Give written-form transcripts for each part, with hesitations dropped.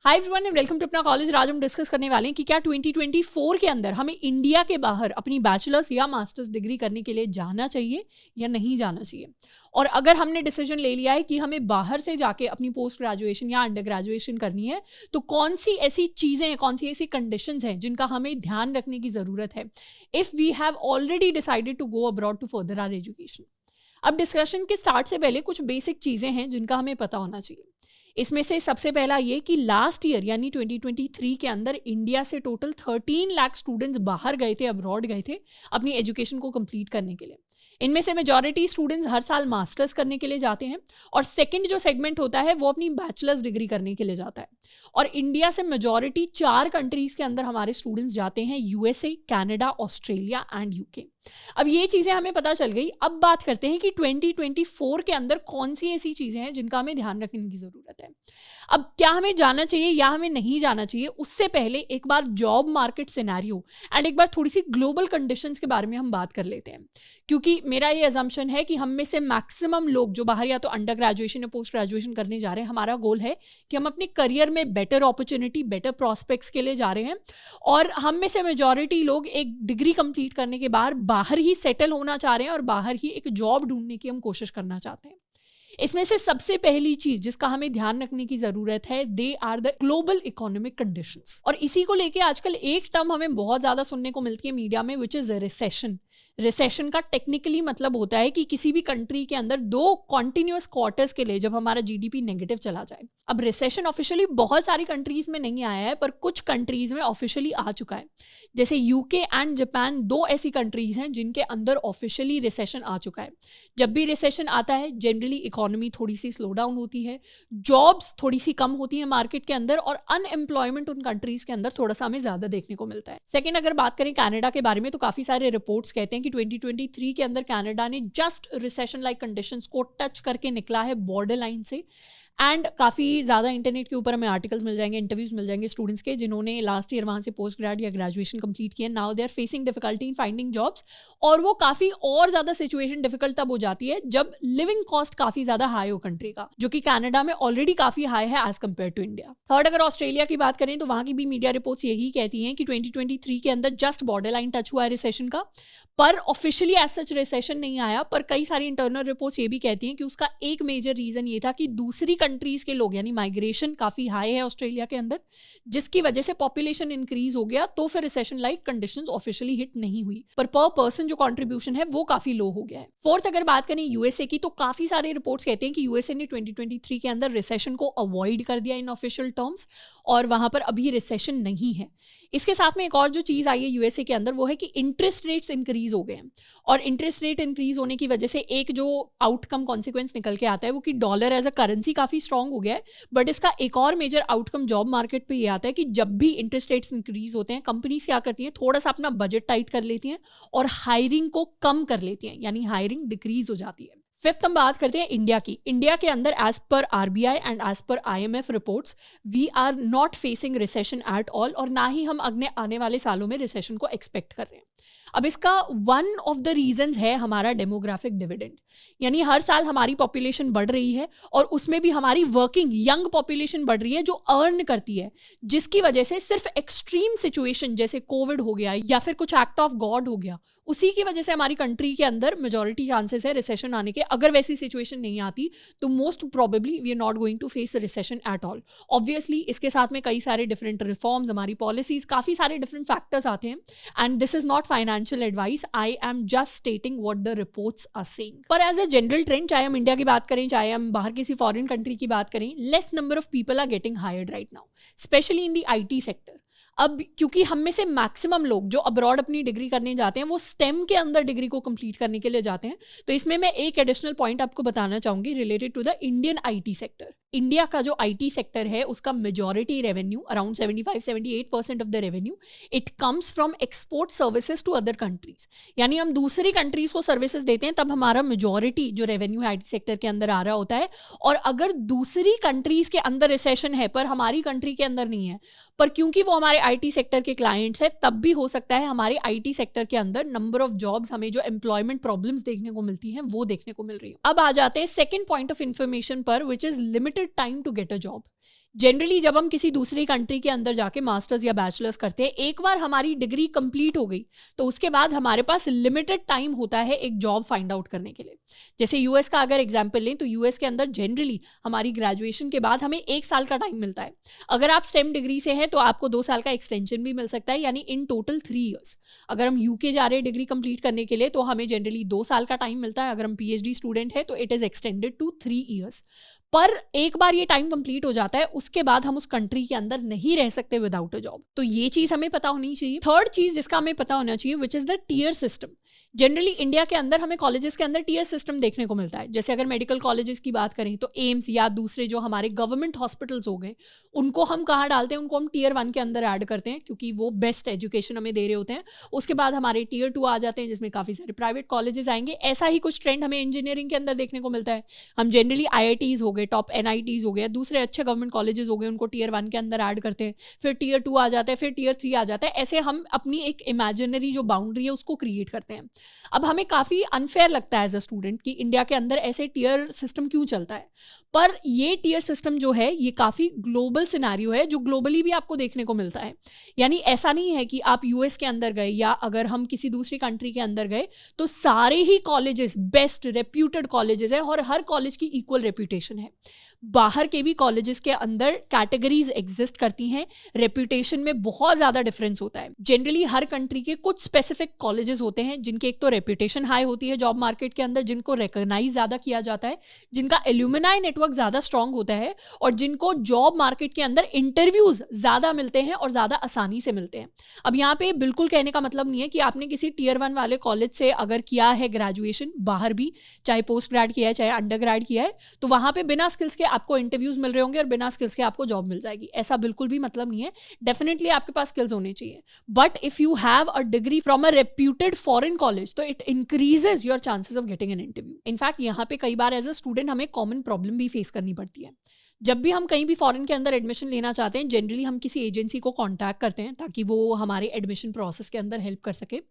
Hi everyone and welcome to अपना college. आज हम डिस्कस करने वाले हैं कि क्या 2024 के अंदर हमें इंडिया के बाहर अपनी बैचलर्स या मास्टर्स डिग्री करने के लिए जाना चाहिए या नहीं जाना चाहिए। और अगर हमने डिसीजन ले लिया है कि हमें बाहर से जाके अपनी पोस्ट ग्रेजुएशन या अंडर ग्रेजुएशन करनी है, तो कौन सी ऐसी चीज़ें हैं, कौन सी ऐसी कंडीशंस हैं जिनका हमें ध्यान रखने की ज़रूरत है if we have already decided to go abroad to further our education. अब डिस्कशन के स्टार्ट से पहले कुछ बेसिक चीज़ें हैं जिनका हमें पता होना चाहिए। इसमें से सबसे पहला ये कि लास्ट ईयर यानी 2023 के अंदर इंडिया से टोटल 13 लाख स्टूडेंट्स बाहर गए थे, अब्रॉड गए थे अपनी एजुकेशन को कंप्लीट करने के लिए। इनमें से मेजॉरिटी स्टूडेंट्स हर साल मास्टर्स करने के लिए जाते हैं और सेकंड जो सेगमेंट होता है वो अपनी बैचलर्स डिग्री करने के लिए जाता है। और इंडिया से मेजॉरिटी 4 कंट्रीज के अंदर हमारे स्टूडेंट्स जाते हैं, USA, Canada, Australia and UK. अब ये चीज़ें हमें पता चल गई। अब बात करते हैं कि 2024 के अंदर कौन सी ऐसी चीज़ें हैं जिनका हमें ध्यान रखने की ज़रूरत है। अब क्या हमें जाना चाहिए या हमें नहीं जाना चाहिए, उससे पहले एक बार जॉब मार्केट सिनेरियो एंड एक बार थोड़ी सी ग्लोबल कंडीशंस के बारे में हम बात कर लेते हैं। क्योंकि मेरा ये अजम्पशन है कि हम में से मैक्सिमम लोग जो बाहर या तो अंडर ग्रेजुएशन या पोस्ट ग्रेजुएशन करने जा रहे हैं, हमारा गोल है कि हम अपने करियर में बेटर अपॉर्चुनिटी, बेटर प्रॉस्पेक्ट्स के लिए जा रहे हैं। और हम में से मेजॉरिटी लोग एक डिग्री कंप्लीट करने के बाद बाहर ही सेटल होना चाह रहे हैं और बाहर ही एक जॉब ढूंढने की हम कोशिश करना चाहते हैं। इसमें से सबसे पहली चीज जिसका हमें ध्यान रखने की जरूरत है, they are the global economic conditions. और इसी को लेके आजकल एक टर्म हमें बहुत ज्यादा सुनने को मिलती है मीडिया में, विच इज रिसेशन। रिसेशन का टेक्निकली मतलब होता है कि किसी भी कंट्री के अंदर 2 कॉन्टिन्यूअस क्वार्टर्स के लिए जब हमारा जीडीपी नेगेटिव चला जाए। अब रिसेशन ऑफिशियली बहुत सारी कंट्रीज में नहीं आया है, पर कुछ कंट्रीज में ऑफिशियली आ चुका है। जैसे यूके एंड जापान 2 ऐसी कंट्रीज हैं जिनके अंदर ऑफिशियली रिसेशन आ चुका है। जब भी रिसेशन आता है जनरली इकोनॉमी थोड़ी सी स्लो डाउन होती है, जॉब्स थोड़ी सी कम होती है मार्केट के अंदर, और अनएम्प्लॉयमेंट उन कंट्रीज के अंदर थोड़ा सा हमें ज्यादा देखने को मिलता है। सेकेंड, अगर बात करें कनाडा के बारे में, तो काफी सारे रिपोर्ट्स कहते हैं कि 2023 के अंदर कनाडा ने जस्ट रिसेशन लाइक कंडीशंस को टच करके निकला है बॉर्डर लाइन से। एंड काफ़ी ज़्यादा इंटरनेट के ऊपर हमें आर्टिकल्स मिल जाएंगे, इंटरव्यूज मिल जाएंगे स्टूडेंट्स के जिन्होंने लास्ट ईयर वहाँ से पोस्ट ग्रेड या ग्रेजुएशन कंप्लीट किया। Now they are facing difficulty in finding jobs, और वो काफ़ी और ज़्यादा सिचुएशन डिफिकल्ट तब हो जाती है जब लिविंग कॉस्ट काफ़ी ज़्यादा हाई हो कंट्री का, जो कि कनाडा में ऑलरेडी काफ़ी हाई है as compare to India. Third, अगर ऑस्ट्रेलिया की बात करें तो वहाँ की भी मीडिया रिपोर्ट्स यही कहती हैं कि 2023 के अंदर जस्ट बॉर्डर लाइन टच हुआ है रिसेशन का, पर ऑफिशियली एज सच रिसेशन नहीं आया। पर कई सारी इंटरनल रिपोर्ट्स ये भी कहती हैं कि उसका एक मेजर रीजन ये था कि दूसरी कंट्रीज के लोग यानी माइग्रेशन काफी हाई है ऑस्ट्रेलिया के अंदर, जिसकी वजह से पॉपुलेशन इंक्रीज हो गया, तो फिर recession like conditions officially hit नहीं हुई, पर पर्सन जो कंट्रीब्यूशन है वो काफी लो हो गया है। फोर्थ, अगर बात करें यूएसए की, तो काफी सारे रिपोर्ट्स कहते हैं कि यूएसए ने 2023 के अंदर रिसेशन को अवॉइड कर दिया इन ऑफिशियल टर्म्स, और वहां पर अभी रिसेशन नहीं है। इसके साथ में एक और जो चीज आई है यूएसए के अंदर, वो है कि इंटरेस्ट रेट्स इंक्रीज हो गए हैं। और इंटरेस्ट रेट इंक्रीज होने की वजह से एक जो आउटकम कॉन्सिक्वेंस निकल के आता है वो कि डॉलर एज अ करेंसी काफी स्ट्रांग हो गया है। बट इसका एक और मेजर आउटकम जॉब मार्केट पे ये आता है कि जब भी इंटरेस्ट रेट्स इंक्रीज होते हैं, कंपनीज क्या करती हैं, थोड़ा सा अपना बजट टाइट कर लेती हैं और हायरिंग को कम कर लेती हैं, यानी हायरिंग डिक्रीज हो जाती है। फिफ्थ, हम बात करते हैं इंडिया की। इंडिया के अंदर as per RBI and as per IMF reports, we are not facing recession at all, और ना ही हम आने वाले सालों में रिसेशन को एक्सपेक्ट कर रहे हैं। अब इसका वन ऑफ द रीजंस है हमारा डेमोग्राफिक डिविडेंड, यानी हर साल हमारी पॉपुलेशन बढ़ रही है और उसमें भी हमारी वर्किंग यंग पॉपुलेशन बढ़ रही है जो अर्न करती है, जिसकी वजह से सिर्फ एक्सट्रीम सिचुएशन जैसे कोविड हो गया या फिर कुछ एक्ट ऑफ गॉड हो गया, उसी की वजह से हमारी कंट्री के अंदर मेजॉरिटी चांसेस है रिसेशन आने के। अगर वैसी सिचुएशन नहीं आती तो most probably we are not going to face recession at all. Obviously इसके साथ में कई सारे डिफरेंट रिफॉर्म्स, हमारी पॉलिसीज, काफ़ी सारे डिफरेंट फैक्टर्स आते हैं, and this is not financial advice, I am just stating what the reports are saying. पर एज अ जनरल ट्रेंड, चाहे हम इंडिया की बात करें, चाहे हम बाहर किसी फॉरेन कंट्री की बात करें, less number of people are getting hired right now, specially in the IT sector. अब क्योंकि हम में से मैक्सिमम लोग जो अब्रॉड अपनी डिग्री करने जाते हैं वो स्टेम के अंदर डिग्री को कंप्लीट करने के लिए जाते हैं, तो इसमें मैं एक एडिशनल पॉइंट आपको बताना चाहूंगी related to the Indian IT sector. India का जो आईटी सेक्टर है उसका majority revenue, around 75-78% of the revenue, it comes from export services to other countries. यानी हम दूसरी कंट्रीज को सर्विसेज देते हैं, तब हमारा मेजॉरिटी जो रेवेन्यू है आईटी सेक्टर के अंदर आ रहा होता है। और अगर दूसरी कंट्रीज के अंदर रिसेशन है पर हमारी कंट्री के अंदर नहीं है, पर क्योंकि वो हमारे आईटी सेक्टर के क्लाइंट्स है, तब भी हो सकता है हमारे आईटी सेक्टर के अंदर नंबर ऑफ जॉब्स, हमें जो एम्प्लॉयमेंट प्रॉब्लम्स देखने को मिलती हैं वो देखने को मिल रही है। अब आ जाते हैं सेकंड पॉइंट ऑफ इंफॉर्मेशन पर, which is limited time to get a job. Generally जब हम किसी दूसरी कंट्री के अंदर जाके मास्टर्स या बैचलर्स करते हैं, एक बार हमारी डिग्री कंप्लीट हो गई तो उसके बाद हमारे पास लिमिटेड टाइम होता है एक जॉब फाइंड आउट करने के लिए। जैसे यूएस का अगर एग्जांपल लें तो यूएस के अंदर जनरली हमारी ग्रेजुएशन के बाद हमें 1 साल का टाइम मिलता है। अगर आप स्टेम डिग्री से हैं तो आपको 2 साल का एक्सटेंशन भी मिल सकता है, यानी इन टोटल 3 ईयर्स। अगर हम यूके जा रहे हैं डिग्री कंप्लीट करने के लिए तो हमें जनरली 2 साल का टाइम मिलता है। अगर हम पीएचडी स्टूडेंट है तो it is extended to 3 years. पर एक बार ये टाइम कंप्लीट हो जाता है, उसके बाद हम उस कंट्री के अंदर नहीं रह सकते विदाउट अ जॉब। तो ये चीज हमें पता होनी चाहिए। थर्ड चीज जिसका हमें पता होना चाहिए which is the tier system. Generally India के अंदर हमें कॉलेजेस के अंदर टियर सिस्टम देखने को मिलता है। जैसे अगर मेडिकल कॉलेजेस की बात करें तो एम्स या दूसरे जो हमारे गवर्नमेंट हॉस्पिटल्स हो गए, उनको हम कहाँ डालते हैं, उनको हम टियर 1 के अंदर ऐड करते हैं क्योंकि वो बेस्ट एजुकेशन हमें दे रहे होते हैं। उसके बाद हमारे टियर 2 आ जाते हैं जिसमें काफ़ी सारे प्राइवेट कॉलेजेस आएंगे। ऐसा ही कुछ ट्रेंड हमें इंजीनियरिंग के अंदर देखने को मिलता है। हम जनरली IITs हो गए, टॉप NITs हो गए, दूसरे अच्छे गवर्नमेंट कॉलेजेस हो गए, उनको टियर 1 के अंदर ऐड करते हैं। फिर टियर 2 आ जाता है, फिर टियर 3 आ जाता है। ऐसे हम अपनी एक इमेजिनरी जो बाउंड्री है उसको क्रिएट करते हैं। अब हमें काफ़ी अनफेयर लगता है एज अ स्टूडेंट कि इंडिया के अंदर ऐसे टियर सिस्टम क्यों चलता है, पर ये टियर सिस्टम जो है ये काफ़ी ग्लोबल सिनेरियो है जो ग्लोबली भी आपको देखने को मिलता है। यानी ऐसा नहीं है कि आप यूएस के अंदर गए या अगर हम किसी दूसरी कंट्री के अंदर गए तो सारे ही कॉलेजेस बेस्ट रेप्यूटेड कॉलेजेस हैं और हर कॉलेज की इक्वल रेप्यूटेशन है। बाहर के भी कॉलेजेस के अंदर कैटेगरीज एग्जिस्ट करती हैं, रेप्यूटेशन में बहुत ज़्यादा डिफरेंस होता है। जनरली हर कंट्री के कुछ स्पेसिफिक कॉलेजेस होते हैं जिनके एक तो रेप्यूटेशन हाई होती है जॉब मार्केट के अंदर, जिनको रिकॉग्नाइज ज़्यादा किया जाता है, जिनका एल्यूमिनाई नेटवर्क ज़्यादा स्ट्रांग होता है और जिनको जॉब मार्केट के अंदर इंटरव्यूज ज़्यादा मिलते हैं और ज़्यादा आसानी से मिलते हैं। अब यहाँ पे बिल्कुल कहने का मतलब नहीं है कि आपने किसी टियर 1 वाले कॉलेज से अगर किया है ग्रेजुएशन बाहर भी, चाहे पोस्ट ग्रेड किया है चाहे अंडर ग्रेड किया है, तो वहाँ पे बिना स्किल्स के आपको इंटरव्यूज मिल रहे होंगे और बिना स्किल्स के आपको जॉब मिल जाएगी। ऐसा बिल्कुल भी मतलब नहीं है। डेफिनेटली आपके पास स्किल्स होने चाहिए, but if you have a degree from a reputed foreign college तो it increases your chances of getting an interview. In fact यहाँ पे कई बार एज अ स्टूडेंट हमें कॉमन प्रॉब्लम भी फेस करनी पड़ती है। जब भी हम कहीं भी फॉरेन के अंदर एडमिशन लेना चाहते हैं, जनरली हम किसी एजेंसी को कॉन्टैक्ट करते हैं ताकि वो हमारे एडमिशन प्रोसेस के अंदर हेल्प कर सके।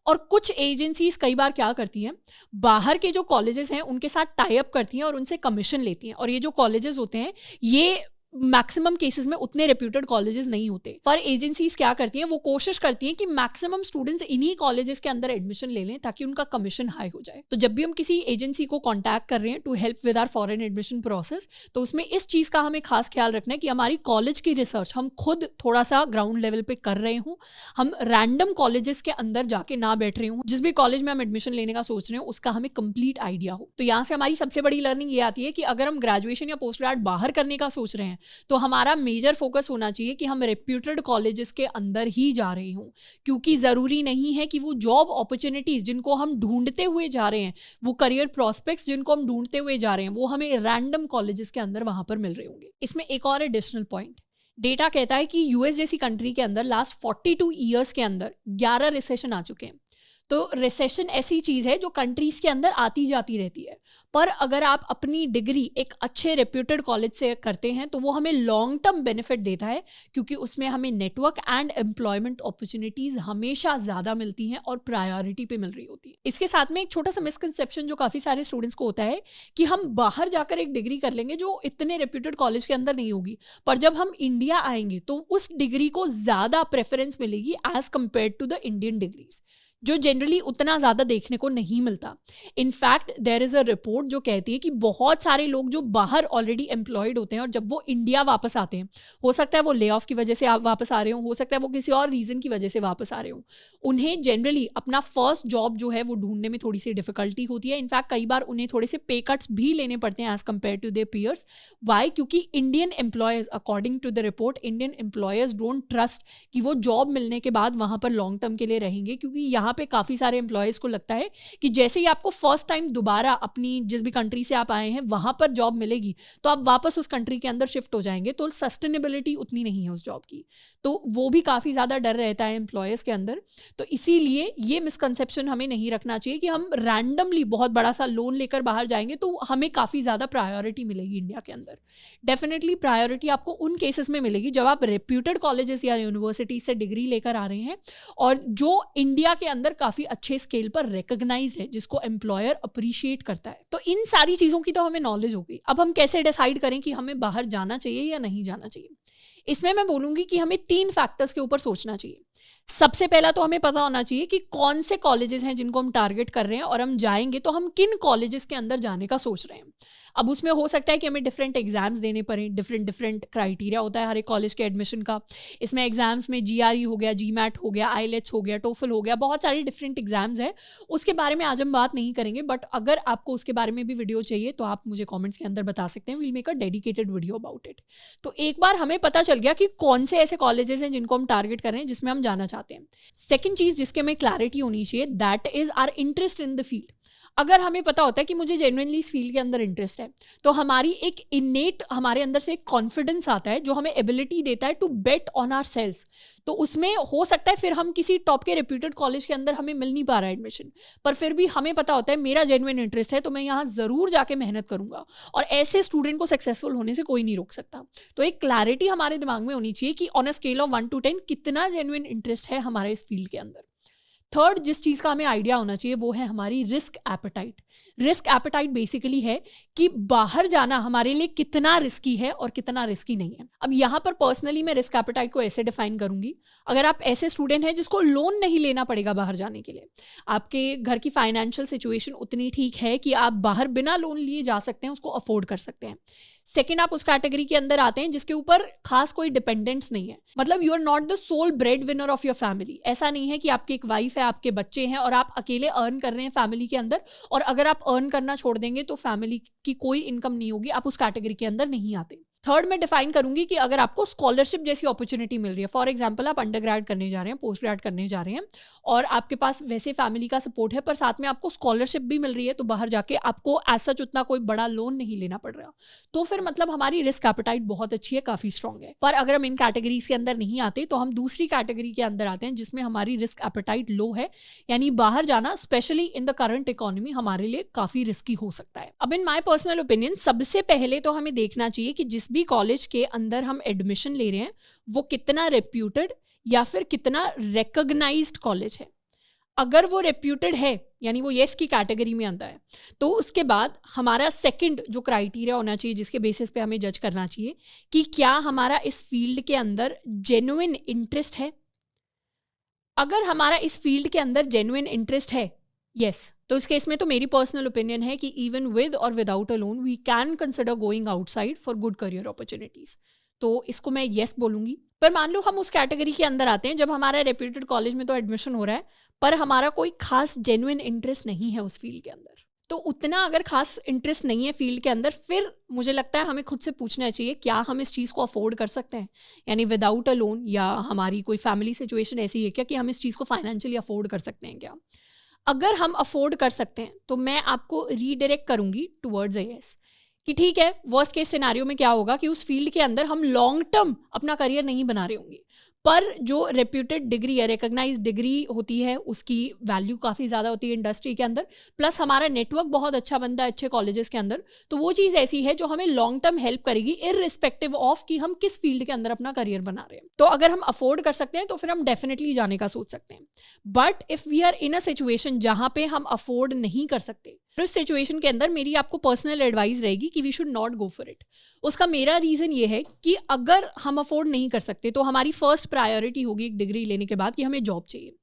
और कुछ एजेंसीज कई बार क्या करती हैं, बाहर के जो कॉलेजेस हैं उनके साथ टाई अप करती हैं और उनसे कमीशन लेती हैं। और ये जो कॉलेजेस होते हैं ये मैक्सिमम केसेस में उतने रेप्यूटेड कॉलेजेस नहीं होते, पर एजेंसीज क्या करती हैं, वो कोशिश करती हैं कि मैक्सिमम स्टूडेंट्स इन्हीं कॉलेजेस के अंदर एडमिशन ले लें ताकि उनका कमीशन हाई हो जाए। तो जब भी हम किसी एजेंसी को कांटेक्ट कर रहे हैं to help with our foreign admission process, तो उसमें इस चीज़ का हमें खास ख्याल रखना है कि हमारी कॉलेज की रिसर्च हम खुद थोड़ा सा ग्राउंड लेवल पे कर रहे हों, हम रैंडम कॉलेजेस के अंदर जाके ना बैठ रहे हों। जिस भी कॉलेज में हम एडमिशन लेने का सोच रहे हो उसका हमें कंप्लीट आइडिया हो। तो यहाँ से हमारी सबसे बड़ी लर्निंग ये आती है कि अगर हम ग्रेजुएशन या पोस्ट ग्रेड बाहर करने का सोच रहे हैं तो हमारा मेजर फोकस होना चाहिए कि हम रेप्यूटेड कॉलेजेस के अंदर ही जा रहे हों, क्योंकि ज़रूरी नहीं है कि वो जॉब अपॉर्चुनिटीज़ जिनको हम ढूंढते हुए जा रहे हैं, वो करियर प्रॉस्पेक्ट्स जिनको हम ढूंढते हुए जा रहे हैं, वो हमें रैंडम कॉलेजेस के अंदर वहाँ पर मिल रहे होंगे। इसमें एक और एडिशनल पॉइंट, डेटा कहता है कि यूएस जैसी कंट्री के अंदर लास्ट 42 ईयर्स के अंदर 11 रिसेशन आ चुके हैं। तो रिसेशन ऐसी चीज़ है जो कंट्रीज़ के अंदर आती जाती रहती है, पर अगर आप अपनी डिग्री एक अच्छे रेप्यूटेड कॉलेज से करते हैं तो वो हमें लॉन्ग टर्म बेनिफिट देता है, क्योंकि उसमें हमें नेटवर्क एंड एम्प्लॉयमेंट अपॉर्चुनिटीज़ हमेशा ज़्यादा मिलती हैं और प्रायोरिटी पे मिल रही होती है। इसके साथ में एक छोटा सा मिसकंसेप्शन जो काफ़ी सारे स्टूडेंट्स को होता है कि हम बाहर जाकर एक डिग्री कर लेंगे जो इतने रेप्यूटेड कॉलेज के अंदर नहीं होगी, पर जब हम इंडिया आएंगे तो उस डिग्री को ज़्यादा प्रेफरेंस मिलेगी as compare to the Indian degrees, जो जनरली उतना ज़्यादा देखने को नहीं मिलता। In fact there is a report जो कहती है कि बहुत सारे लोग जो बाहर ऑलरेडी एम्प्लॉयड होते हैं और जब वो इंडिया वापस आते हैं, हो सकता है वो ले ऑफ की वजह से वापस आ रहे हों, हो सकता है वो किसी और रीज़न की वजह से वापस आ रहे हों, उन्हें जनरली अपना फर्स्ट जॉब जो है वो ढूंढने में थोड़ी सी डिफिकल्टी होती है। इनफैक्ट कई बार उन्हें थोड़े से पे कट्स भी लेने पड़ते हैं as compare to their peers. Why? क्योंकि Indian employers, according to the report, Indian employers don't trust कि वो जॉब मिलने के बाद वहाँ पर लॉन्ग टर्म के लिए रहेंगे, क्योंकि यहाँ पे काफ़ी सारे एम्प्लॉयज़ को लगता है कि जैसे ही आपको फर्स्ट टाइम दोबारा अपनी जिस भी कंट्री से आप आए हैं वहाँ पर जॉब मिलेगी तो आप वापस उस कंट्री के अंदर शिफ्ट हो जाएंगे, तो सस्टेनेबिलिटी उतनी नहीं है उस जॉब की। तो वो भी काफ़ी ज़्यादा डर रहता है एम्प्लॉयर्स के अंदर। तो इसीलिए ये मिसकंसेप्शन हमें नहीं रखना चाहिए कि हम रैंडमली बहुत बड़ा सा लोन लेकर बाहर जाएंगे तो हमें काफ़ी ज़्यादा प्रायोरिटी मिलेगी इंडिया के अंदर। डेफिनेटली प्रायोरिटी आपको उन केसेस में मिलेगी जब आप रेप्यूटेड कॉलेजेस या यूनिवर्सिटी से डिग्री लेकर आ रहे हैं और जो इंडिया के अंदर काफी अच्छे स्केल पर रिकॉग्नाइज है, जिसको एम्प्लॉयर अप्रिशिएट करता है। तो इन सारी चीजों की तो हमें नॉलेज हो गई। अब हम कैसे डिसाइड करें कि हमें बाहर जाना चाहिए या नहीं जाना चाहिए? इसमें मैं बोलूंगी कि हमें 3 फैक्टर्स के ऊपर सोचना चाहिए। सबसे पहला तो हमें पता होना चाहिए कि कौन से कॉलेजेस हैं जिनको हम टारगेट कर रहे हैं, और हम जाएंगे तो हम किन कॉलेजेस के अंदर जाने का सोच रहे हैं। अब उसमें हो सकता है कि हमें डिफरेंट एग्जाम्स देने पड़े, डिफरेंट क्राइटेरिया होता है हर एक कॉलेज के एडमिशन का। इसमें एग्जाम्स में GRE हो गया, GMAT हो गया, IELTS हो गया, TOEFL हो गया, बहुत सारे डिफरेंट एग्जाम्स हैं। उसके बारे में आज हम बात नहीं करेंगे, बट अगर आपको उसके बारे में भी वीडियो चाहिए तो आप मुझे कॉमेंट्स के अंदर बता सकते हैं। We'll make a dedicated video about it. तो एक बार हमें पता चल गया कि कौन से ऐसे कॉलेजेस हैं जिनको हम टारगेट कर रहे हैं, जिसमें हम जाना चाहते हैं। सेकेंड चीज जिसके हमें क्लैरिटी होनी चाहिए, that is our interest in the field. अगर हमें पता होता है कि मुझे जेन्युइनली इस फील्ड के अंदर इंटरेस्ट है, तो हमारी एक इनेट, हमारे अंदर से एक कॉन्फिडेंस आता है जो हमें एबिलिटी देता है to bet on our sales. तो उसमें हो सकता है फिर हम किसी टॉप के रेप्यूटेड कॉलेज के अंदर हमें मिल नहीं पा रहा है एडमिशन, पर फिर भी हमें पता होता है मेरा जेन्युइन इंटरेस्ट है, तो मैं यहाँ जरूर जाके मेहनत करूंगा। और ऐसे स्टूडेंट को सक्सेसफुल होने से कोई नहीं रोक सकता। तो एक क्लैरिटी हमारे दिमाग में होनी चाहिए कि on a scale of 1 to 10 कितना जेन्युइन इंटरेस्ट है हमारे इस फील्ड के अंदर। थर्ड जिस चीज़ का हमें आइडिया होना चाहिए वो है हमारी risk appetite. Risk appetite basically है कि बाहर जाना हमारे लिए कितना रिस्की है और कितना रिस्की नहीं है। अब यहाँ पर पर्सनली मैं रिस्क एपेटाइट को ऐसे डिफाइन करूंगी, अगर आप ऐसे स्टूडेंट हैं जिसको लोन नहीं लेना पड़ेगा बाहर जाने के लिए, आपके घर की फाइनेंशियल सिचुएशन उतनी ठीक है कि आप बाहर बिना लोन लिए जा सकते हैं, उसको अफोर्ड कर सकते हैं। सेकेंड, आप उस कैटेगरी के अंदर आते हैं जिसके ऊपर खास कोई डिपेंडेंस नहीं है, मतलब you are not the sole breadwinner of your family. ऐसा नहीं है कि आपकी एक वाइफ है, आपके बच्चे हैं और आप अकेले अर्न कर रहे हैं फैमिली के अंदर, और अगर आप अर्न करना छोड़ देंगे तो फैमिली की कोई इनकम नहीं होगी, आप उस कैटेगरी के अंदर नहीं आते। थर्ड, मैं डिफाइन करूंगी कि अगर आपको स्कॉलरशिप जैसी अपॉर्चुनिटी मिल रही है, फॉर एग्जांपल आप अंडर ग्रेड करने जा रहे हैं, पोस्ट ग्रेड करने जा रहे हैं, और आपके पास वैसे फैमिली का सपोर्ट है, पर साथ में आपको स्कॉलरशिप भी मिल रही है, तो बाहर जाके आपको एज सच उतना कोई बड़ा लोन नहीं लेना पड़ रहा, तो फिर मतलब हमारी रिस्क एपेटाइट बहुत अच्छी है, काफी स्ट्रांग है। पर अगर हम इन कैटेगरीज के अंदर नहीं आते तो हम दूसरी कैटेगरी के अंदर आते हैं जिसमें हमारी रिस्क एपेटाइट लो है, यानी बाहर जाना specially in the current economy हमारे लिए काफी रिस्की हो सकता है। अब इन माय पर्सनल ओपिनियन सबसे पहले तो हमें देखना चाहिए कि जिस भी कॉलेज के अंदर हम एडमिशन ले रहे हैं वो कितना रेप्यूटेड या फिर कितना रिकॉग्नाइज्ड कॉलेज है। अगर वो रेप्यूटेड है, यानी वो येस की कैटेगरी में आता है, तो उसके बाद हमारा सेकंड जो क्राइटेरिया होना चाहिए जिसके बेसिस पे हमें जज करना चाहिए कि क्या हमारा इस फील्ड के अंदर जेन्युइन इंटरेस्ट है। अगर हमारा इस फील्ड के अंदर जेन्युइन इंटरेस्ट है, यस, तो इस केस में तो मेरी पर्सनल ओपिनियन है कि इवन विद और without a loan we can consider going outside for good career opportunities. तो इसको मैं येस बोलूंगी। पर मान लो हम उस कैटेगरी के अंदर आते हैं जब हमारा रेप्यूटेड कॉलेज में तो एडमिशन हो रहा है, पर हमारा कोई खास जेन्युइन इंटरेस्ट नहीं है उस फील्ड के अंदर। तो उतना अगर खास इंटरेस्ट नहीं है फील्ड के अंदर, फिर मुझे लगता है हमें खुद से पूछना चाहिए क्या हम इस चीज़ को अफोर्ड कर सकते हैं, यानी विदाउट अ लोन, या हमारी कोई फैमिली सिचुएशन ऐसी है क्या कि हम इस चीज़ को फाइनेंशियली अफोर्ड कर सकते हैं क्या। अगर हम अफोर्ड कर सकते हैं तो मैं आपको रीडायरेक्ट करूंगी टुवर्ड्स अ यस, कि ठीक है, वर्स्ट केस सिनेरियो में क्या होगा कि उस फील्ड के अंदर हम लॉन्ग टर्म अपना करियर नहीं बना रहे होंगे, पर जो रेप्यूटेड डिग्री है, रिकॉग्नाइज डिग्री होती है, उसकी वैल्यू काफ़ी ज़्यादा होती है इंडस्ट्री के अंदर, प्लस हमारा नेटवर्क बहुत अच्छा बनता है अच्छे कॉलेजेस के अंदर, तो वो चीज़ ऐसी है जो हमें लॉन्ग टर्म हेल्प करेगी इररिस्पेक्टिव ऑफ कि हम किस फील्ड के अंदर अपना करियर बना रहे हैं। तो अगर हम अफोर्ड कर सकते हैं तो फिर हम डेफिनेटली जाने का सोच सकते हैं। But if we are in a situation जहाँ पे हम अफोर्ड नहीं कर सकते, तो उस सिचुएशन के अंदर मेरी आपको पर्सनल एडवाइस रहेगी कि we should not go for it. उसका मेरा रीज़न ये है कि अगर हम अफोर्ड नहीं कर सकते तो हमारी फर्स्ट प्रायोरिटी होगी एक डिग्री लेने के बाद कि हमें जॉब चाहिए।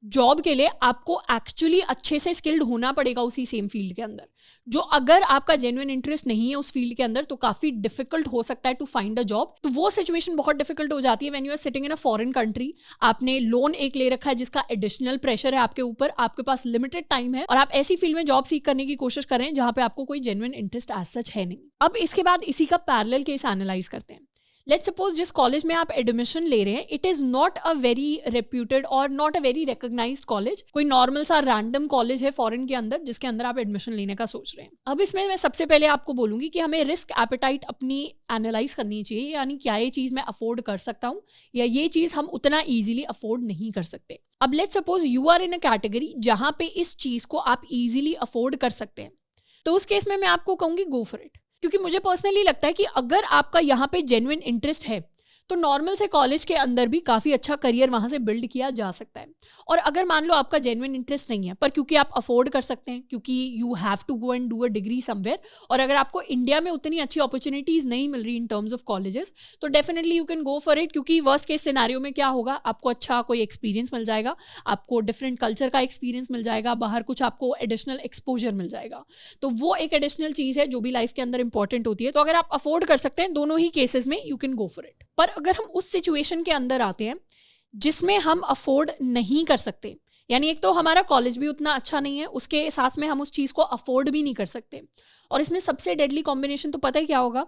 जॉब के लिए आपको एक्चुअली अच्छे से स्किल्ड होना पड़ेगा उसी सेम फील्ड के अंदर, जो अगर आपका जेन्युइन इंटरेस्ट नहीं है उस फील्ड के अंदर तो काफ़ी डिफिकल्ट हो सकता है टू फाइंड अ जॉब। तो वो सिचुएशन बहुत डिफिकल्ट हो जाती है when you are sitting in a foreign country, आपने लोन एक ले रखा है जिसका एडिशनल प्रेशर है आपके ऊपर, आपके पास लिमिटेड टाइम है और आप ऐसी फील्ड में जॉब सीख करने की कोशिश कर रहे हैं जहाँ पे आपको कोई जेन्युइन इंटरेस्ट एज सच है नहीं। अब इसके बाद इसी का पैरेलल केस एनालाइज करते हैं। लेट्स सपोज जिस कॉलेज में आप एडमिशन ले रहे हैं it is not a very reputed और not a very recognised college, कोई नॉर्मल सा रैंडम कॉलेज है फॉरेन के अंदर जिसके अंदर आप एडमिशन लेने का सोच रहे हैं। अब इसमें मैं सबसे पहले आपको बोलूंगी कि हमें रिस्क एपेटाइट अपनी एनालाइज करनी चाहिए, यानी क्या ये चीज़ मैं अफोर्ड कर सकता हूँ या ये चीज़ हम उतना ईजिली अफोर्ड नहीं कर सकते। अब let's suppose you are in a category जहाँ पे इस चीज़ को आप ईजिली अफोर्ड कर सकते हैं, तो उस केस में मैं आपको कहूँगी गो फॉर इट, क्योंकि मुझे पर्सनली लगता है कि अगर आपका यहाँ पे जेन्युइन इंटरेस्ट है तो नॉर्मल से कॉलेज के अंदर भी काफ़ी अच्छा करियर वहाँ से बिल्ड किया जा सकता है। और अगर मान लो आपका जेन्युइन इंटरेस्ट नहीं है, पर क्योंकि आप अफोर्ड कर सकते हैं, क्योंकि you have to go and do a degree somewhere, और अगर आपको इंडिया में उतनी अच्छी अपॉर्चुनिटीज़ नहीं मिल रही इन टर्म्स ऑफ कॉलेजेस, तो definitely you can go for it, क्योंकि वर्स्ट केस सिनेरियो में क्या होगा, आपको अच्छा कोई एक्सपीरियंस मिल जाएगा, आपको डिफरेंट कल्चर का एक्सपीरियंस मिल जाएगा, बाहर कुछ आपको एडिशनल एक्सपोजर मिल जाएगा। तो वो एक एडिशनल चीज़ है जो भी लाइफ के अंदर इंपॉर्टेंट होती है। तो अगर आप अफोर्ड कर सकते हैं, दोनों ही केसेस में you can go for it. पर अगर हम उस सिचुएशन के अंदर आते हैं जिसमें हम अफोर्ड नहीं कर सकते, यानी एक तो हमारा कॉलेज भी उतना अच्छा नहीं है, उसके साथ में हम उस चीज़ को अफोर्ड भी नहीं कर सकते, और इसमें सबसे डेडली कॉम्बिनेशन तो पता ही क्या होगा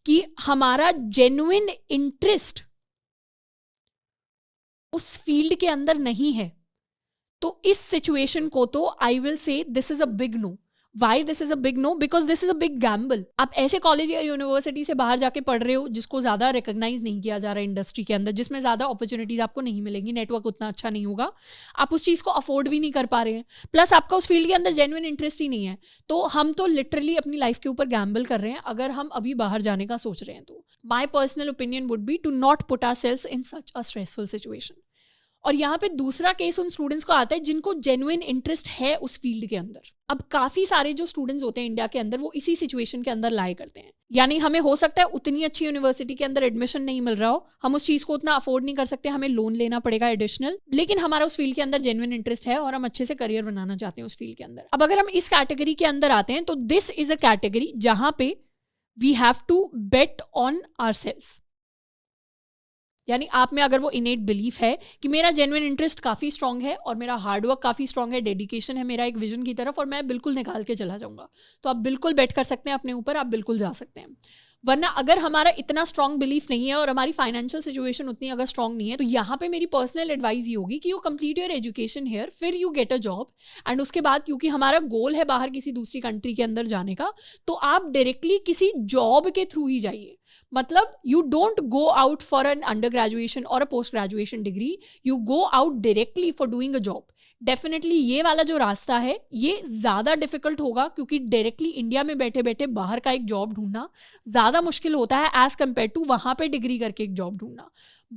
कि हमारा जेन्युइन इंटरेस्ट उस फील्ड के अंदर नहीं है। तो इस सिचुएशन को तो I will say this is a big no. Why this is a big no? Because this is a big gamble. आप ऐसे कॉलेज या यूनिवर्सिटी से बाहर जाके पढ़ रहे हो जिसको ज्यादा रिकॉग्नाइज नहीं किया जा रहा है इंडस्ट्री के अंदर, जिसमें ज्यादा अपॉर्चुनिटीज आपको नहीं मिलेंगी, नेटवर्क उतना अच्छा नहीं होगा, आप उस चीज को अफोर्ड भी नहीं कर पा रहे हैं, प्लस आपका उस फील्ड के अंदर जेन्युइन इंटरेस्ट ही नहीं है। तो हम तो लिटरली अपनी लाइफ के ऊपर गैम्बल कर रहे हैं अगर हम अभी बाहर जाने का सोच रहे हैं। तो my personal opinion would be to not put ourselves in such a stressful situation. और यहाँ पे दूसरा केस उन स्टूडेंट्स को आता है जिनको जेन्युइन इंटरेस्ट है उस फील्ड के अंदर। अब काफी सारे जो स्टूडेंट्स होते हैं इंडिया के अंदर, वो इसी सिचुएशन के अंदर लाई करते हैं। यानी हमें हो सकता है उतनी अच्छी यूनिवर्सिटी के अंदर एडमिशन नहीं मिल रहा हो, हम उस चीज को उतना अफोर्ड नहीं कर सकते, हमें लोन लेना पड़ेगा एडिशनल, लेकिन हमारा उस फील्ड के अंदर जेन्युइन इंटरेस्ट है और हम अच्छे से करियर बनाना चाहते हैं उस फील्ड के अंदर। अब अगर हम इस कैटेगरी के अंदर आते हैं तो दिस इज अ कैटेगरी जहां पे we have to bet on ourselves. यानी आप में अगर वो इनेट बिलीफ है कि मेरा जेन्युइन इंटरेस्ट काफ़ी स्ट्रांग है और मेरा हार्डवर्क काफ़ी स्ट्रांग है, डेडिकेशन है मेरा एक विजन की तरफ, और मैं बिल्कुल निकाल के चला जाऊंगा, तो आप बिल्कुल बेट कर सकते हैं अपने ऊपर, आप बिल्कुल जा सकते हैं। वरना अगर हमारा इतना स्ट्रांग बिलीफ नहीं है और हमारी फाइनेंशियल सिचुएशन उतनी अगर स्ट्रांग नहीं है, तो यहाँ पे मेरी पर्सनल एडवाइस ये होगी कि you complete your education here, फिर you get a job, and उसके बाद क्योंकि हमारा गोल है बाहर किसी दूसरी कंट्री के अंदर जाने का, तो आप डायरेक्टली किसी जॉब के थ्रू ही जाइए। मतलब you don't go out for an under graduation और a post graduation degree, you go out directly for doing a job. Definitely ये वाला जो रास्ता है ये ज़्यादा डिफिकल्ट होगा, क्योंकि डायरेक्टली इंडिया में बैठे बैठे बाहर का एक जॉब ढूंढना ज़्यादा मुश्किल होता है एज कम्पेयर टू वहाँ पे डिग्री करके एक जॉब ढूंढना।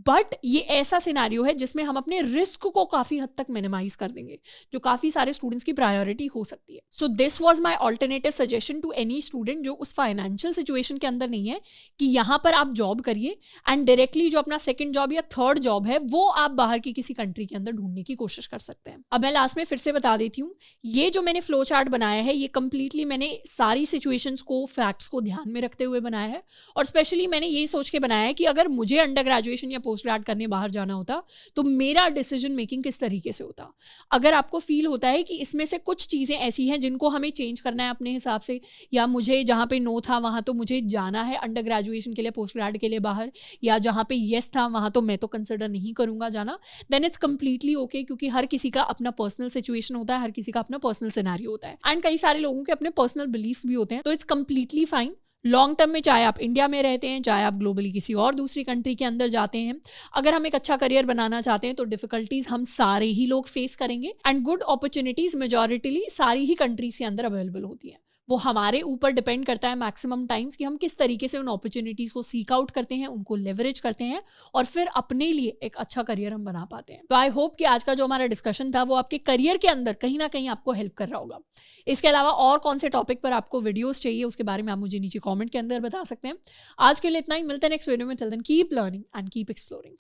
बट ये ऐसा सिनेरियो है जिसमें हम अपने रिस्क को काफ़ी हद तक मिनिमाइज कर देंगे, जो काफ़ी सारे स्टूडेंट्स की प्रायोरिटी हो सकती है। So this was my alternative suggestion to any student जो उस फाइनेंशियल सिचुएशन के अंदर नहीं है कि यहाँ पर आप जॉब करिए एंड डायरेक्टली जो अपना सेकंड जॉब या थर्ड जॉब है वो आप बाहर की किसी कंट्री के अंदर ढूंढने की कोशिश कर सकते हैं। अब मैं लास्ट में फिर से बता देती हूँ, ये जो मैंने फ्लो चार्ट बनाया है ये कंप्लीटली मैंने सारी सिचुएशंस को, फैक्ट्स को ध्यान में रखते हुए बनाया है, और स्पेशली मैंने ये सोच के बनाया है कि अगर मुझे अंडर ग्रेजुएशन या पोस्ट ग्रेड करने बाहर जाना होता तो मेरा डिसीजन मेकिंग किस तरीके से होता। अगर आपको फील होता है कि इसमें से कुछ चीज़ें ऐसी हैं जिनको हमें चेंज करना है अपने हिसाब से, या मुझे जहाँ पे नो था वहाँ तो मुझे जाना है अंडर ग्रेजुएशन के लिए, पोस्ट ग्रेड के लिए बाहर, या जहाँ पे येस था वहाँ तो मैं तो कंसिडर नहीं करूँगा जाना, देन इट्स कंप्लीटली ओके, क्योंकि हर किसी का अपना पर्सनल सिचुएशन होता है, हर किसी का अपना पर्सनल सिनेरियो होता है, एंड कई सारे लोगों के अपने पर्सनल बिलीफ्स भी होते हैं। तो it's completely fine. Long term में चाहे आप इंडिया में रहते हैं, चाहे आप ग्लोबली किसी और दूसरी कंट्री के अंदर जाते हैं, अगर हम एक अच्छा करियर बनाना चाहते हैं तो डिफिकल्टीज हम सारे ही लोग फेस करेंगे, एंड गुड अपॉर्चुनिटीज मेजॉरिटीली सारी ही कंट्रीज के अंदर अवेलेबल होती हैं। वो हमारे ऊपर डिपेंड करता है मैक्सिमम टाइम्स कि हम किस तरीके से उन अपॉर्चुनिटीज़ को सीक आउट करते हैं, उनको लेवरेज करते हैं, और फिर अपने लिए एक अच्छा करियर हम बना पाते हैं। तो आई होप कि आज का जो हमारा डिस्कशन था वो आपके करियर के अंदर कहीं ना कहीं आपको हेल्प कर रहा होगा। इसके अलावा और कौन से टॉपिक पर आपको वीडियोस चाहिए उसके बारे में आप मुझे नीचे कॉमेंट के अंदर बता सकते हैं। आज के लिए इतना ही, मिलते हैं नेक्स्ट वीडियो में। Till then keep learning and keep exploring.